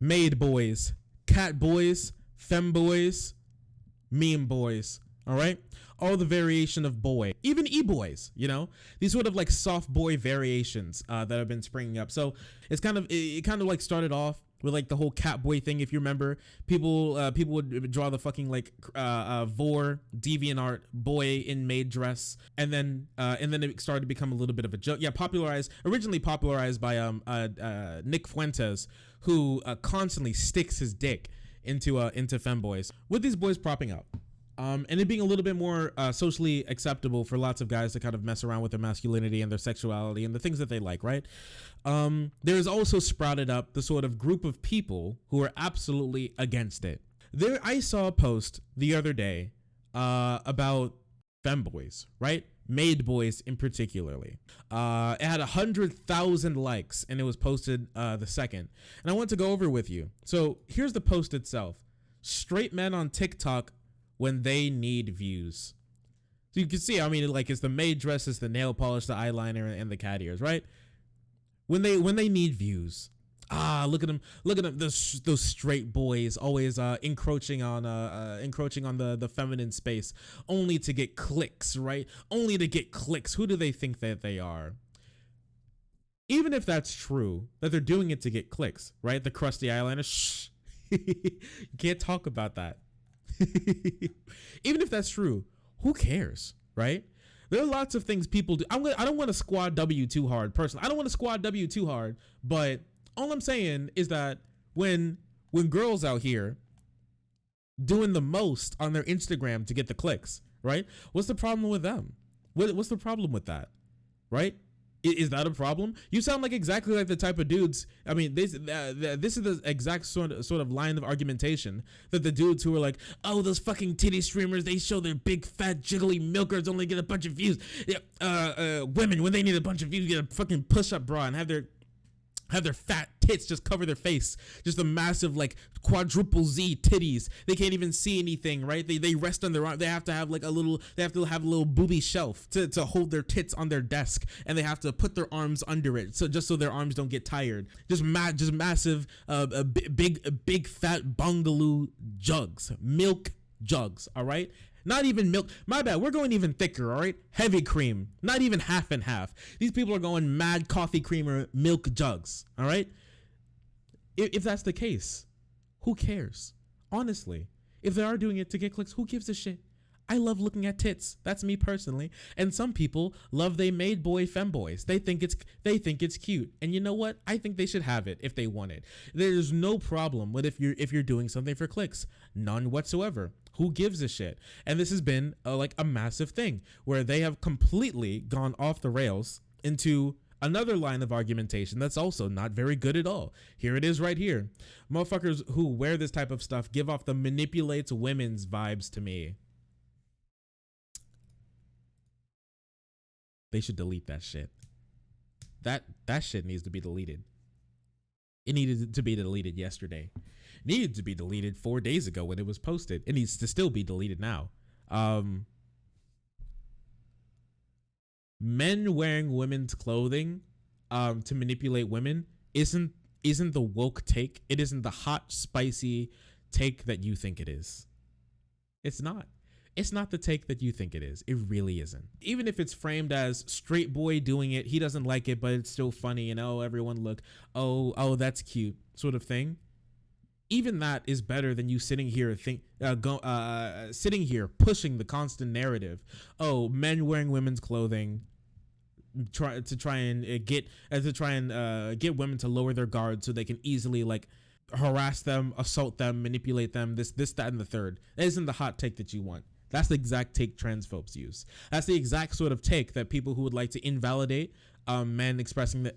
maid boys, cat boys, femboys, meme boys. All right, all the variation of boy, even e-boys, you know, these sort of like soft boy variations that have been springing up. So it's kind of, it kind of like started off with like the whole cat boy thing. If you remember, people would draw the fucking like vor DeviantArt boy in maid dress, and then it started to become a little bit of a joke. Yeah, originally popularized by Nick Fuentes, who constantly sticks his dick into femboys, with these boys propping up. And it being a little bit more socially acceptable for lots of guys to kind of mess around with their masculinity and their sexuality and the things that they like, right? There's also sprouted up the sort of group of people who are absolutely against it. I saw a post the other day about femboys, right? Maid boys in particularly. It had 100,000 likes and it was posted the second. And I want to go over with you. So here's the post itself. Straight men on TikTok when they need views. So you can see, I mean, like, it's the maid dresses, the nail polish, the eyeliner, and the cat ears, right? When they need views. Look at them, those straight boys always encroaching on the feminine space, only to get clicks, right? Only to get clicks. Who do they think that they are? Even if that's true, that they're doing it to get clicks, right? The crusty eyeliner, shh. You can't talk about that. Even if that's true, who cares, right? There are lots of things people do. I don't want to squad W too hard, personally. I don't want to squad W too hard, but all I'm saying is that when girls out here doing the most on their Instagram to get the clicks, right? What's the problem with them? What's the problem with that, right? Is that a problem? You sound like exactly like the type of dudes. I mean, this is the exact sort of line of argumentation that the dudes who are like, oh, those fucking titty streamers, they show their big fat jiggly milkers only get a bunch of views. Women, when they need a bunch of views, get a fucking push-up bra and have their fat tits just cover their face, just a massive like quadruple Z titties. They can't even see anything, right? They rest on their arm. They have to have like a little booby shelf to hold their tits on their desk, and they have to put their arms under it, so their arms don't get tired. Just massive big fat bungaloo jugs, milk jugs. All right. Not even milk. My bad. We're going even thicker, all right? Heavy cream. Not even half and half. These people are going mad coffee creamer milk jugs, all right? If that's the case, who cares? Honestly, if they are doing it to get clicks, who gives a shit? I love looking at tits. That's me personally. And some people love they maid boy femboys. They think it's cute. And you know what? I think they should have it if they want it. There's no problem with if you're doing something for clicks. None whatsoever. Who gives a shit? And this has been like a massive thing where they have completely gone off the rails into another line of argumentation that's also not very good at all. Here it is right here. Motherfuckers who wear this type of stuff give off the manipulates women's vibes to me. They should delete that shit. That shit needs to be deleted. It needed to be deleted yesterday. It needed to be deleted 4 days ago when it was posted. It needs to still be deleted now. Men wearing women's clothing to manipulate women isn't the woke take. It isn't the hot, spicy take that you think it is. It's not. It's not the take that you think it is. It really isn't. Even if it's framed as straight boy doing it, he doesn't like it, but it's still funny, and oh, everyone look, oh, that's cute, sort of thing. Even that is better than you sitting here sitting here pushing the constant narrative. Oh, men wearing women's clothing, try and get women to lower their guard so they can easily like harass them, assault them, manipulate them. This, that, and the third. That isn't the hot take that you want. That's the exact take transphobes use. That's the exact sort of take that people who would like to invalidate men expressing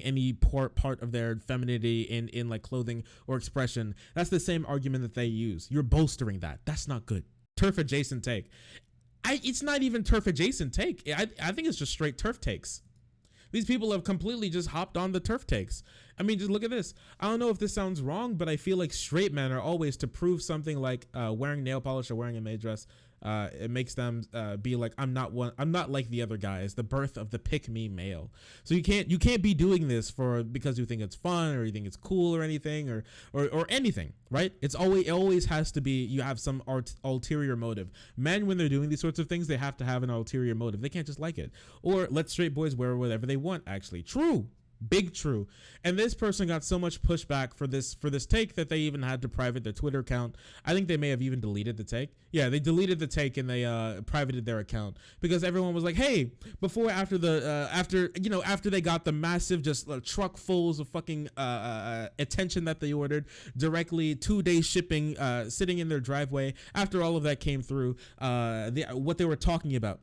any part of their femininity in like clothing or expression. That's the same argument that they use. You're bolstering that. That's not good. TERF adjacent take. It's not even TERF adjacent take. I think it's just straight TERF takes. These people have completely just hopped on the TERF takes. I mean, just look at this. I don't know if this sounds wrong, but I feel like straight men are always to prove something like wearing nail polish or wearing a maid dress It makes them be like, I'm not like the other guys. The birth of the pick me male. So you can't be doing this because you think it's fun or you think it's cool or anything or anything, right? It always has to be, you have some ulterior motive. Men, when they're doing these sorts of things, they have to have an ulterior motive. They can't just like it. Or let straight boys wear whatever they want. Actually, true. Big true. And this person got so much pushback for this take that they even had to private their Twitter account. I think they may have even deleted the take. Yeah, they deleted the take and they privated their account because everyone was like, hey, after they got the massive just truck fulls of fucking attention that they ordered directly 2-day shipping sitting in their driveway, after all of that came through, what they were talking about,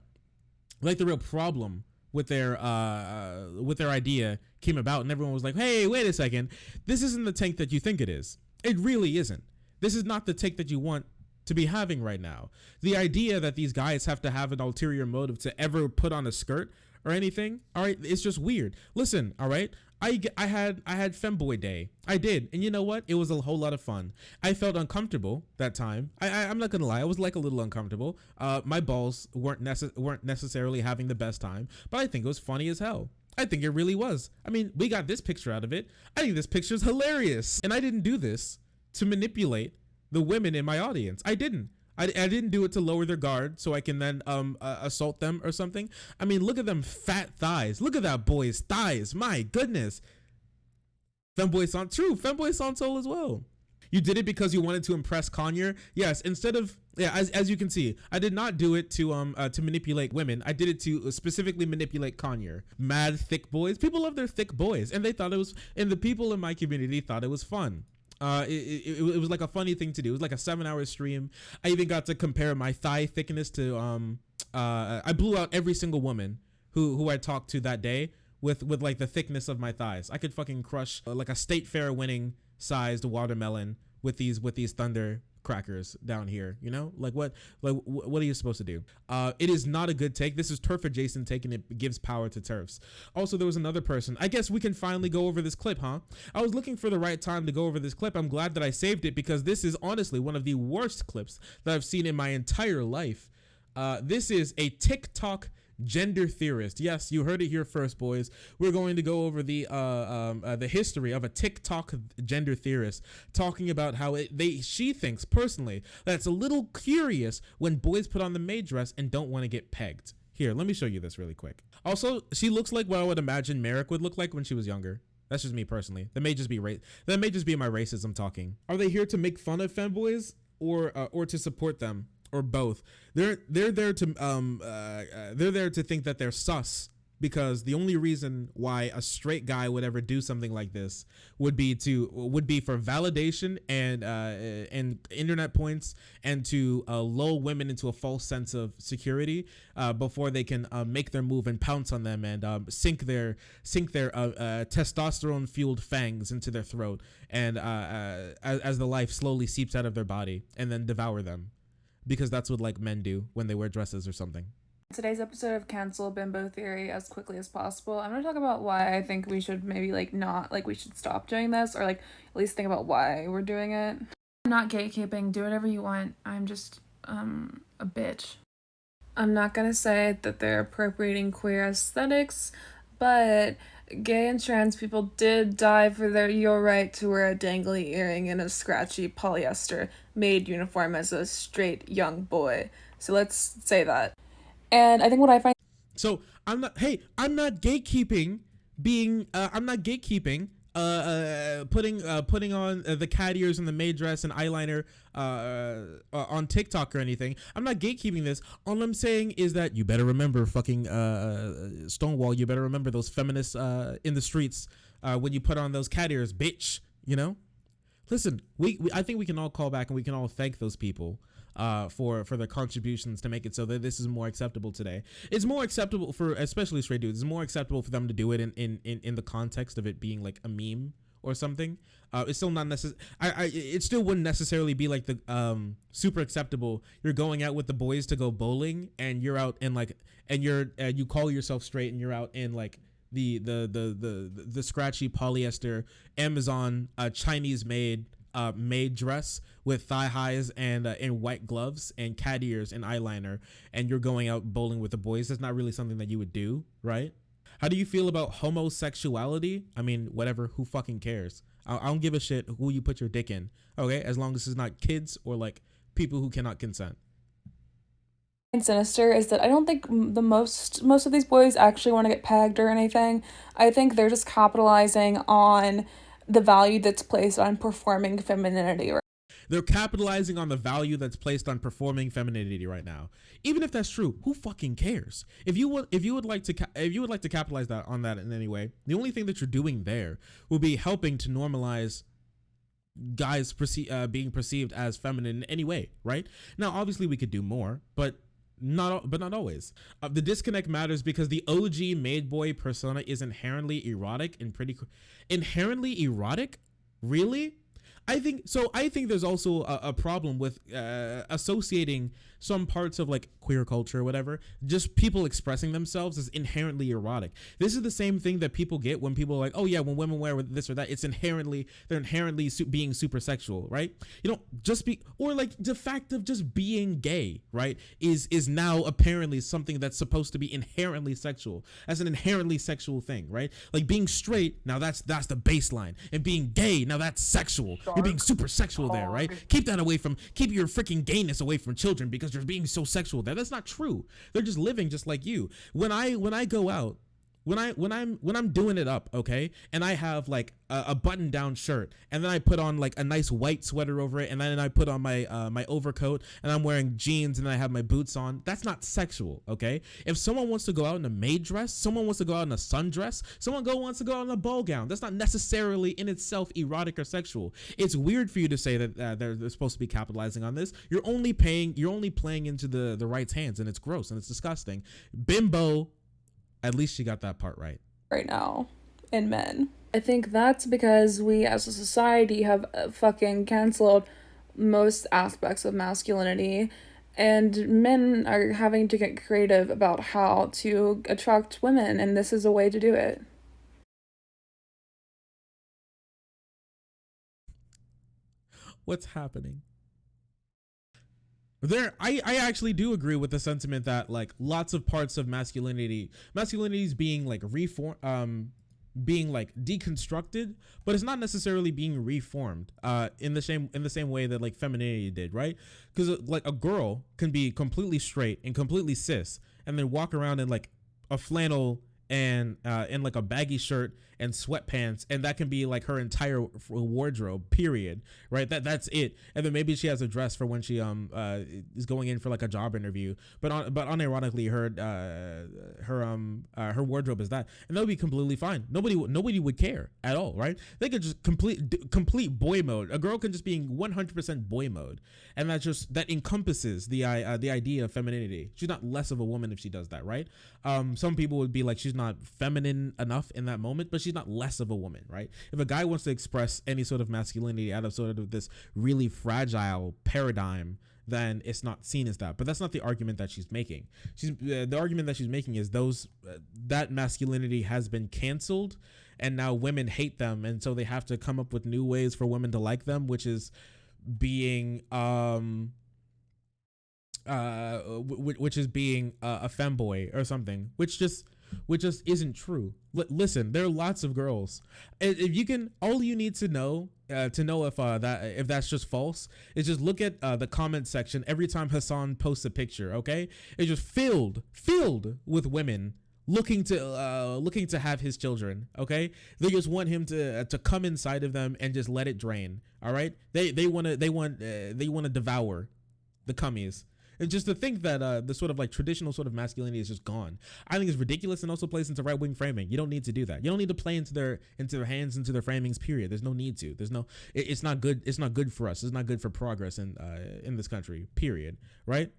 like the real problem with their idea came about, and everyone was like, hey, wait a second, this isn't the take that you think it is. It really isn't. This is not the take that you want to be having right now. The idea that these guys have to have an ulterior motive to ever put on a skirt or anything, all right, it's just weird. Listen, all right, I had femboy day. I did, and you know what? It was a whole lot of fun. I felt uncomfortable that time. I'm not gonna lie, I was like a little uncomfortable. My balls weren't necessarily having the best time, but I think it was funny as hell. I think it really was. I mean, we got this picture out of it. I think this picture's hilarious, and I didn't do this to manipulate the women in my audience. I didn't do it to lower their guard so I can then assault them or something. I mean, look at them fat thighs. Look at that boy's thighs. My goodness. Femboy sont true. Femboy sont soul as well. You did it because you wanted to impress Kanye. Yes, instead of, yeah, as you can see, I did not do it to manipulate women. I did it to specifically manipulate Kanye. Mad thick boys. People love their thick boys, and they thought it was, and the people in my community thought it was fun. It was like a funny thing to do. It was like a 7-hour stream. I even got to compare my thigh thickness to I blew out every single woman who I talked to that day with like the thickness of my thighs. I could fucking crush like a state fair winning sized watermelon with these thunder crackers down here, you know? Like what are you supposed to do? It is not a good take. This is turf adjacent take, and it gives power to turfs. Also, there was another person. I guess we can finally go over this clip, huh? I was looking for the right time to go over this clip. I'm glad that I saved it because this is honestly one of the worst clips that I've seen in my entire life. This is a TikTok gender theorist. Yes, you heard it here first, boys. We're going to go over the history of a TikTok gender theorist, talking about how she thinks personally that it's a little curious when boys put on the maid dress and don't want to get pegged. Here, let me show you this really quick. Also, she looks like what I would imagine Merrick would look like when she was younger. That's just me personally. That may just be my racism talking. Are they here to make fun of femboys or to support them? Or both? They're there to think that they're sus, because the only reason why a straight guy would ever do something like this would be for validation and internet points, and to lull women into a false sense of security before they can make their move and pounce on them and sink their testosterone fueled fangs into their throat, and as the life slowly seeps out of their body, and then devour them. Because that's what like men do when they wear dresses or something. Today's episode of Cancel Bimbo Theory as quickly as possible. I'm going to talk about why I think we should maybe we should stop doing this, or at least think about why we're doing it. I'm not gatekeeping. Do whatever you want. I'm just a bitch. I'm not going to say that they're appropriating queer aesthetics, but gay and trans people did die for your right to wear a dangly earring and a scratchy polyester made uniform as a straight young boy. So let's say that. And I think what I find... So I'm not gatekeeping putting on the cat ears and the maid dress and eyeliner on TikTok or anything. I'm not gatekeeping this. All I'm saying is that you better remember fucking Stonewall. You better remember those feminists in the streets when you put on those cat ears, bitch. You know? Listen, I think we can all call back and we can all thank those people for their contributions to make it so that this is more acceptable today. It's more acceptable for especially straight dudes. It's more acceptable for them to do it in the context of it being like a meme or something. It's still not necessary. It still wouldn't necessarily be like the super acceptable. You're going out with the boys to go bowling and you're out in like, and you call yourself straight and you're out in like the scratchy polyester Amazon Chinese made maid dress with thigh highs and white gloves and cat ears and eyeliner, and you're going out bowling with the boys, that's not really something that you would do, right? How do you feel about homosexuality? I mean, whatever, who fucking cares? I don't give a shit who you put your dick in, okay? As long as it's not kids or like people who cannot consent. Sinister is that I don't think most of these boys actually want to get pegged or anything. I think they're just capitalizing on the value that's placed on performing femininity. They're capitalizing on the value that's placed on performing femininity right now. Even if that's true, who fucking cares? If you would like to capitalize on that in any way, the only thing that you're doing there will be helping to normalize guys being perceived as feminine in any way, right? Now, obviously, we could do more, but not always. The disconnect matters because the OG maid boy persona is inherently erotic and inherently erotic. Really? I think there's also a problem with associating some parts of like queer culture or whatever, just people expressing themselves as inherently erotic. This is the same thing that people get when people are like, oh yeah, when women wear this or that, they're inherently being super sexual, right? You know, or like the fact of just being gay, right, is now apparently something that's supposed to be inherently sexual, as an inherently sexual thing, right? Like being straight, now that's the baseline, and being gay, now that's sexual. You're being super sexual there, right? Keep your freaking gayness away from children because you're being so sexual there. That's not true. They're just living just like you. When I go out, when I'm doing it up, okay, and I have like a button down shirt, and then I put on like a nice white sweater over it, and then I put on my my overcoat, and I'm wearing jeans, and I have my boots on, that's not sexual, okay? If someone wants to go out in a maid dress, someone wants to go out in a sundress, wants to go out in a ball gown, that's not necessarily in itself erotic or sexual. It's weird for you to say that they're supposed to be capitalizing on this. You're only playing into the right's hands, and it's gross and it's disgusting. Bimbo, at least she got that part right now in men. I think that's because we as a society have fucking canceled most aspects of masculinity, and men are having to get creative about how to attract women, and this is a way to do it. What's happening? I actually do agree with the sentiment that like lots of parts of masculinity is being like being like deconstructed, but it's not necessarily being reformed in the same way that like femininity did, right? Because like a girl can be completely straight and completely cis and then walk around in like a flannel and in like a baggy shirt and sweatpants, and that can be like her entire wardrobe, period, right? That's it. And then maybe she has a dress for when she is going in for like a job interview, but unironically her wardrobe is that, and that would be completely fine. Nobody would care at all, right? They could just complete boy mode. A girl can just be in 100% boy mode, and that encompasses the idea of femininity. She's not less of a woman if she does that, right? Some people would be like, she's not feminine enough in that moment, but she's not less of a woman, right? If a guy wants to express any sort of masculinity out of sort of this really fragile paradigm, then it's not seen as that. But that's not the argument that she's making. The argument that she's making is that masculinity has been canceled, and now women hate them, and so they have to come up with new ways for women to like them, which is being a femboy or something, which just isn't true. Listen, there are lots of girls. All you need to know if that's just false is just look at the comment section every time Hassan posts a picture. Okay, it's just filled with women looking to have his children. Okay, they just want him to come inside of them and just let it drain. All right, they want to devour the cummies. It's just to think that the sort of like traditional sort of masculinity is just gone. I think it's ridiculous, and also plays into right wing framing. You don't need to do that. You don't need to play into their hands, into their framings. Period. There's no need to. It's not good. It's not good for us. It's not good for progress in this country. Period. Right?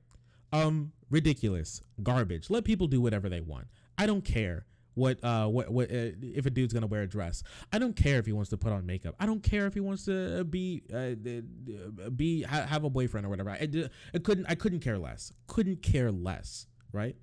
Ridiculous. Garbage. Let people do whatever they want. I don't care what if a dude's gonna wear a dress. I don't care if he wants to put on makeup. I don't care if he wants to have a boyfriend or whatever. I couldn't care less. Right?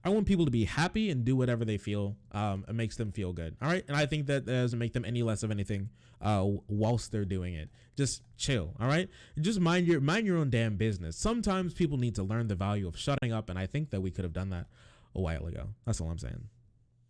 I want people to be happy and do whatever they feel it makes them feel good. All right. And I think that doesn't make them any less of anything whilst they're doing it. Just chill. All right. Just mind your own damn business. Sometimes people need to learn the value of shutting up. And I think that we could have done that a while ago. That's all I'm saying.